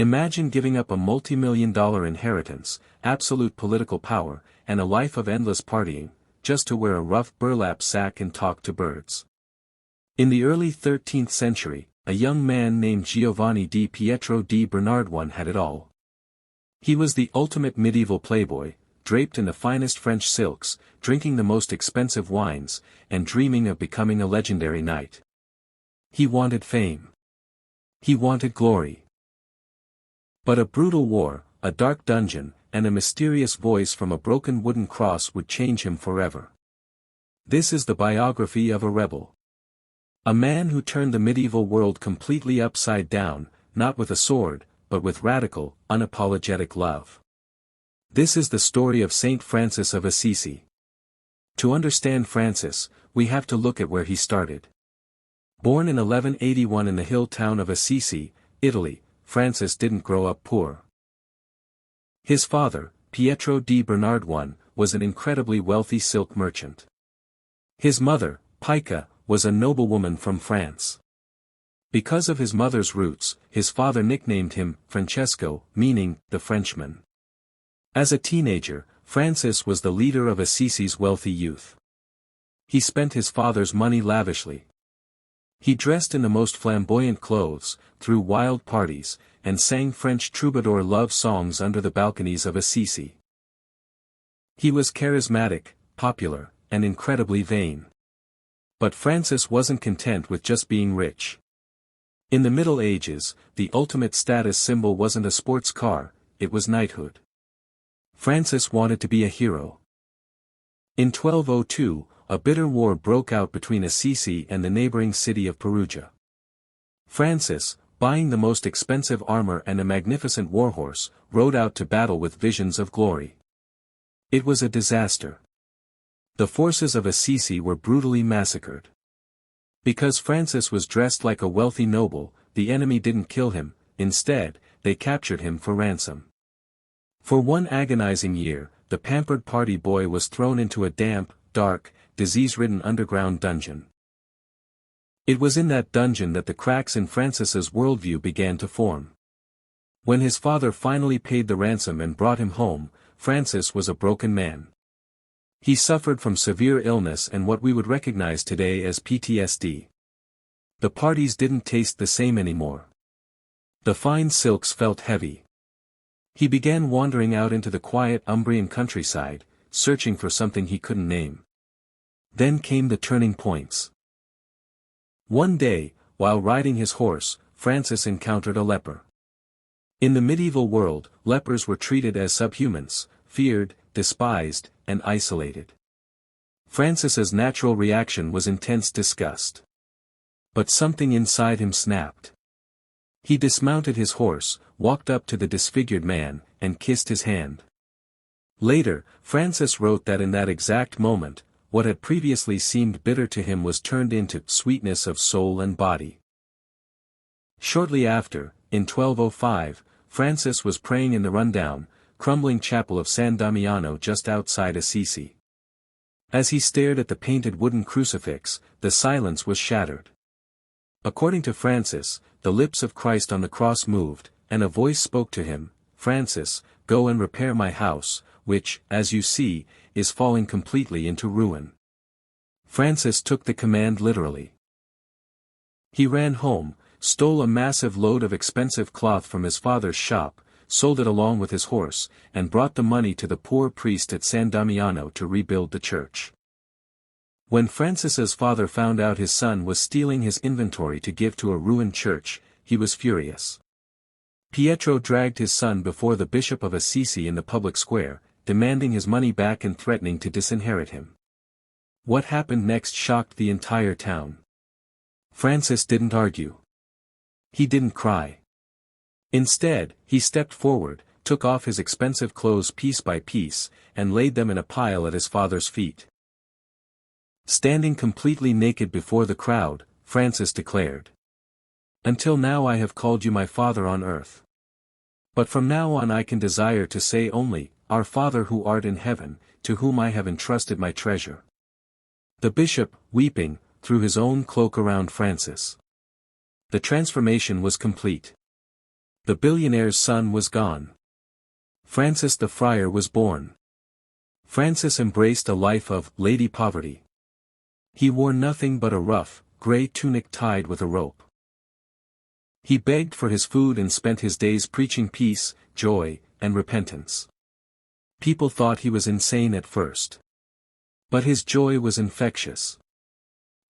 Imagine giving up a multi-million-dollar inheritance, absolute political power, and a life of endless partying, just to wear a rough burlap sack and talk to birds. In the early 13th century, a young man named Giovanni di Pietro di Bernard I had it all. He was the ultimate medieval playboy, draped in the finest French silks, drinking the most expensive wines, and dreaming of becoming a legendary knight. He wanted fame. He wanted glory. But a brutal war, a dark dungeon, and a mysterious voice from a broken wooden cross would change him forever. This is the biography of a rebel. A man who turned the medieval world completely upside down, not with a sword, but with radical, unapologetic love. This is the story of Saint Francis of Assisi. To understand Francis, we have to look at where he started. Born in 1181 in the hill town of Assisi, Italy, Francis didn't grow up poor. His father, Pietro di Bernard I, was an incredibly wealthy silk merchant. His mother, Pica, was a noblewoman from France. Because of his mother's roots, his father nicknamed him Francesco, meaning the Frenchman. As a teenager, Francis was the leader of Assisi's wealthy youth. He spent his father's money lavishly. He dressed in the most flamboyant clothes, threw wild parties, and sang French troubadour love songs under the balconies of Assisi. He was charismatic, popular, and incredibly vain. But Francis wasn't content with just being rich. In the Middle Ages, the ultimate status symbol wasn't a sports car, it was knighthood. Francis wanted to be a hero. In 1202, a bitter war broke out between Assisi and the neighboring city of Perugia. Francis, buying the most expensive armor and a magnificent warhorse, rode out to battle with visions of glory. It was a disaster. The forces of Assisi were brutally massacred. Because Francis was dressed like a wealthy noble, the enemy didn't kill him, instead, they captured him for ransom. For one agonizing year, the pampered party boy was thrown into a damp, dark, disease-ridden underground dungeon. It was in that dungeon that the cracks in Francis's worldview began to form. When his father finally paid the ransom and brought him home, Francis was a broken man. He suffered from severe illness and what we would recognize today as PTSD. The parties didn't taste the same anymore. The fine silks felt heavy. He began wandering out into the quiet Umbrian countryside, searching for something he couldn't name. Then came the turning points. One day, while riding his horse, Francis encountered a leper. In the medieval world, lepers were treated as subhumans, feared, despised, and isolated. Francis's natural reaction was intense disgust. But something inside him snapped. He dismounted his horse, walked up to the disfigured man, and kissed his hand. Later, Francis wrote that in that exact moment, what had previously seemed bitter to him was turned into sweetness of soul and body. Shortly after, in 1205, Francis was praying in the rundown, crumbling chapel of San Damiano just outside Assisi. As he stared at the painted wooden crucifix, the silence was shattered. According to Francis, the lips of Christ on the cross moved, and a voice spoke to him, "Francis, go and repair my house, which, as you see, is falling completely into ruin." Francis took the command literally. He ran home, stole a massive load of expensive cloth from his father's shop, sold it along with his horse, and brought the money to the poor priest at San Damiano to rebuild the church. When Francis's father found out his son was stealing his inventory to give to a ruined church, he was furious. Pietro dragged his son before the Bishop of Assisi in the public square, demanding his money back and threatening to disinherit him. What happened next shocked the entire town. Francis didn't argue. He didn't cry. Instead, he stepped forward, took off his expensive clothes piece by piece, and laid them in a pile at his father's feet. Standing completely naked before the crowd, Francis declared, "Until now I have called you my Father on earth. But from now on I can desire to say only, Our Father who art in heaven, to whom I have entrusted my treasure." The bishop, weeping, threw his own cloak around Francis. The transformation was complete. The billionaire's son was gone. Francis the friar was born. Francis embraced a life of lady poverty. He wore nothing but a rough, grey tunic tied with a rope. He begged for his food and spent his days preaching peace, joy, and repentance. People thought he was insane at first. But his joy was infectious.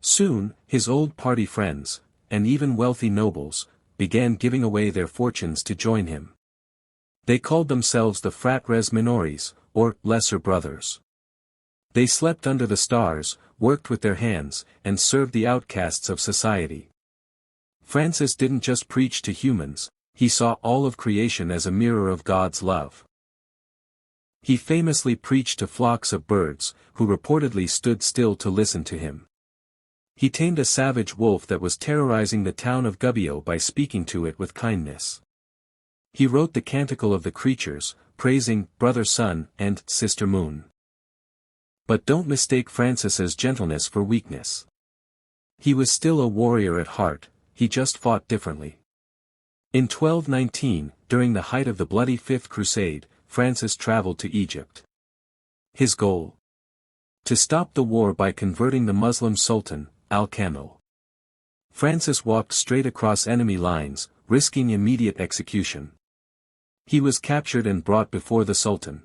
Soon, his old party friends, and even wealthy nobles, began giving away their fortunes to join him. They called themselves the fratres minores, or lesser brothers. They slept under the stars, worked with their hands, and served the outcasts of society. Francis didn't just preach to humans, he saw all of creation as a mirror of God's love. He famously preached to flocks of birds, who reportedly stood still to listen to him. He tamed a savage wolf that was terrorizing the town of Gubbio by speaking to it with kindness. He wrote the Canticle of the Creatures, praising Brother Sun and Sister Moon. But don't mistake Francis's gentleness for weakness. He was still a warrior at heart, he just fought differently. In 1219, during the height of the bloody Fifth Crusade, Francis traveled to Egypt. His goal? To stop the war by converting the Muslim Sultan, Al-Kamil. Francis walked straight across enemy lines, risking immediate execution. He was captured and brought before the Sultan.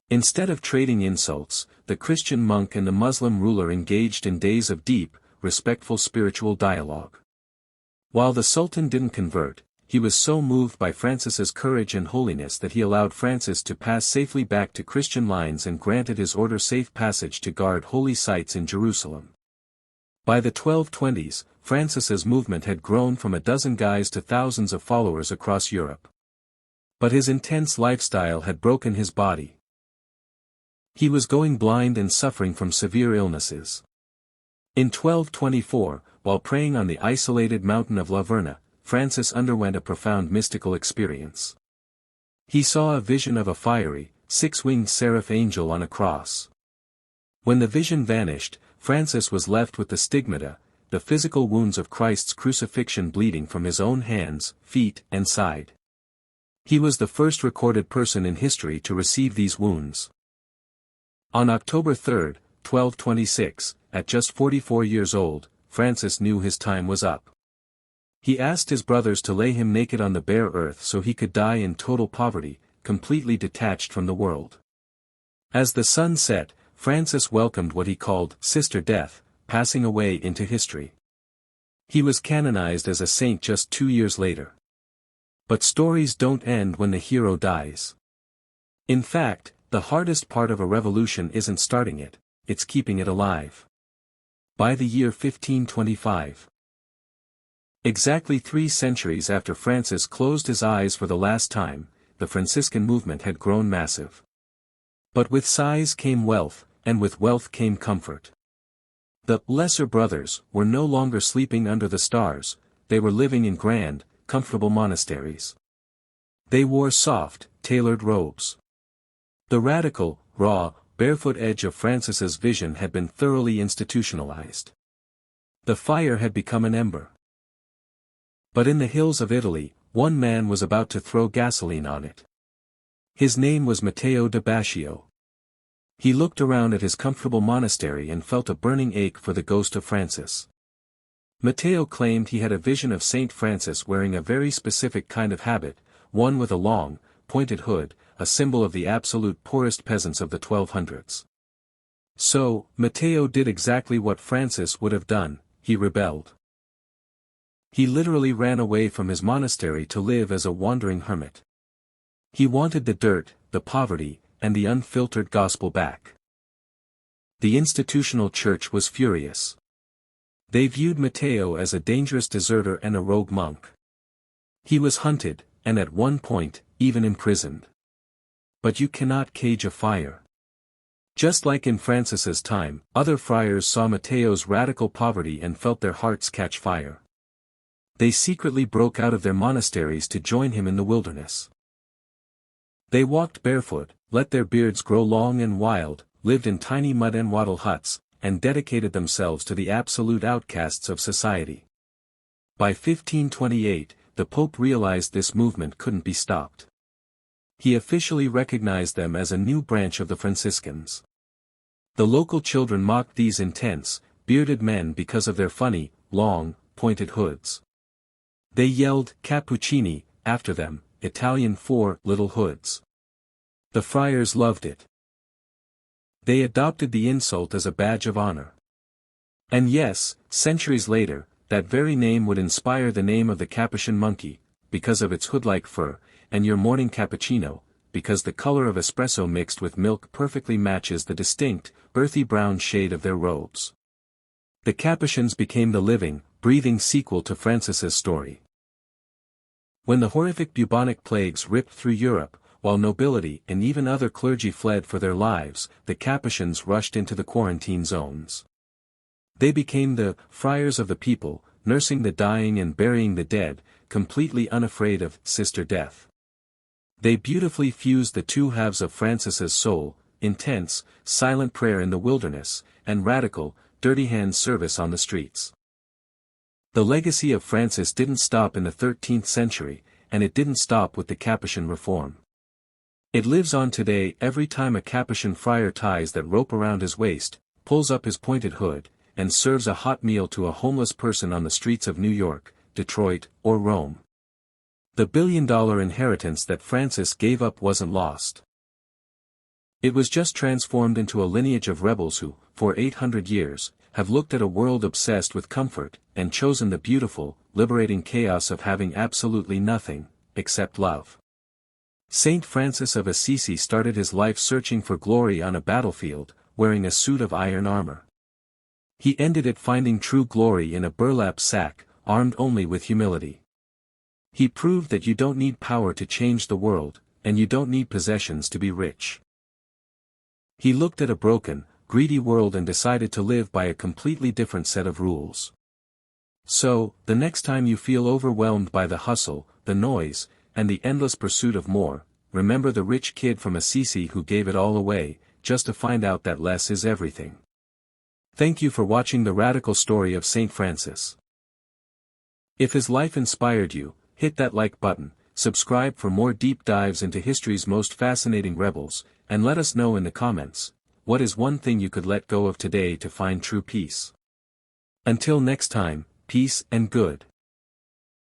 Instead of trading insults, the Christian monk and the Muslim ruler engaged in days of deep, respectful spiritual dialogue. While the Sultan didn't convert, he was so moved by Francis's courage and holiness that he allowed Francis to pass safely back to Christian lines and granted his order safe passage to guard holy sites in Jerusalem. By the 1220s, Francis's movement had grown from a dozen guys to thousands of followers across Europe. But his intense lifestyle had broken his body. He was going blind and suffering from severe illnesses. In 1224, while praying on the isolated mountain of La Verna, Francis underwent a profound mystical experience. He saw a vision of a fiery, six-winged seraph angel on a cross. When the vision vanished, Francis was left with the stigmata, the physical wounds of Christ's crucifixion bleeding from his own hands, feet, and side. He was the first recorded person in history to receive these wounds. On October 3, 1226, at just 44 years old, Francis knew his time was up. He asked his brothers to lay him naked on the bare earth so he could die in total poverty, completely detached from the world. As the sun set, Francis welcomed what he called Sister Death, passing away into history. He was canonized as a saint just 2 years later. But stories don't end when the hero dies. In fact, the hardest part of a revolution isn't starting it, it's keeping it alive. By the year 1525. Exactly 3 centuries after Francis closed his eyes for the last time, the Franciscan movement had grown massive. But with size came wealth, and with wealth came comfort. The lesser brothers were no longer sleeping under the stars, they were living in grand, comfortable monasteries. They wore soft, tailored robes. The radical, raw, barefoot edge of Francis's vision had been thoroughly institutionalized. The fire had become an ember. But in the hills of Italy, one man was about to throw gasoline on it. His name was Matteo da Bascio. He looked around at his comfortable monastery and felt a burning ache for the ghost of Francis. Matteo claimed he had a vision of Saint Francis wearing a very specific kind of habit, one with a long, pointed hood, a symbol of the absolute poorest peasants of the 1200s. So, Matteo did exactly what Francis would have done, he rebelled. He literally ran away from his monastery to live as a wandering hermit. He wanted the dirt, the poverty, and the unfiltered gospel back. The institutional church was furious. They viewed Matteo as a dangerous deserter and a rogue monk. He was hunted, and at one point, even imprisoned. But you cannot cage a fire. Just like in Francis's time, other friars saw Matteo's radical poverty and felt their hearts catch fire. They secretly broke out of their monasteries to join him in the wilderness. They walked barefoot, let their beards grow long and wild, lived in tiny mud and wattle huts, and dedicated themselves to the absolute outcasts of society. By 1528, the Pope realized this movement couldn't be stopped. He officially recognized them as a new branch of the Franciscans. The local children mocked these intense, bearded men because of their funny, long, pointed hoods. They yelled Capuchini after them, Italian for little hoods. The friars loved it. They adopted the insult as a badge of honor. And yes, centuries later, that very name would inspire the name of the Capuchin monkey, because of its hood-like fur, and your morning cappuccino, because the color of espresso mixed with milk perfectly matches the distinct, earthy brown shade of their robes. The Capuchins became the living, breathing sequel to Francis's story. When the horrific bubonic plagues ripped through Europe, while nobility and even other clergy fled for their lives, the Capuchins rushed into the quarantine zones. They became the friars of the people, nursing the dying and burying the dead, completely unafraid of sister death. They beautifully fused the two halves of Francis's soul, intense, silent prayer in the wilderness, and radical, dirty hand service on the streets. The legacy of Francis didn't stop in the 13th century, and it didn't stop with the Capuchin reform. It lives on today every time a Capuchin friar ties that rope around his waist, pulls up his pointed hood, and serves a hot meal to a homeless person on the streets of New York, Detroit, or Rome. The billion-dollar inheritance that Francis gave up wasn't lost. It was just transformed into a lineage of rebels who, for 800 years, have looked at a world obsessed with comfort, and chosen the beautiful, liberating chaos of having absolutely nothing, except love. Saint Francis of Assisi started his life searching for glory on a battlefield, wearing a suit of iron armor. He ended it finding true glory in a burlap sack, armed only with humility. He proved that you don't need power to change the world, and you don't need possessions to be rich. He looked at a broken, greedy world and decided to live by a completely different set of rules. So, the next time you feel overwhelmed by the hustle, the noise, and the endless pursuit of more, remember the rich kid from Assisi who gave it all away, just to find out that less is everything. Thank you for watching the radical story of Saint Francis. If his life inspired you, hit that like button, subscribe for more deep dives into history's most fascinating rebels, and let us know in the comments, what is one thing you could let go of today to find true peace? Until next time, peace and good.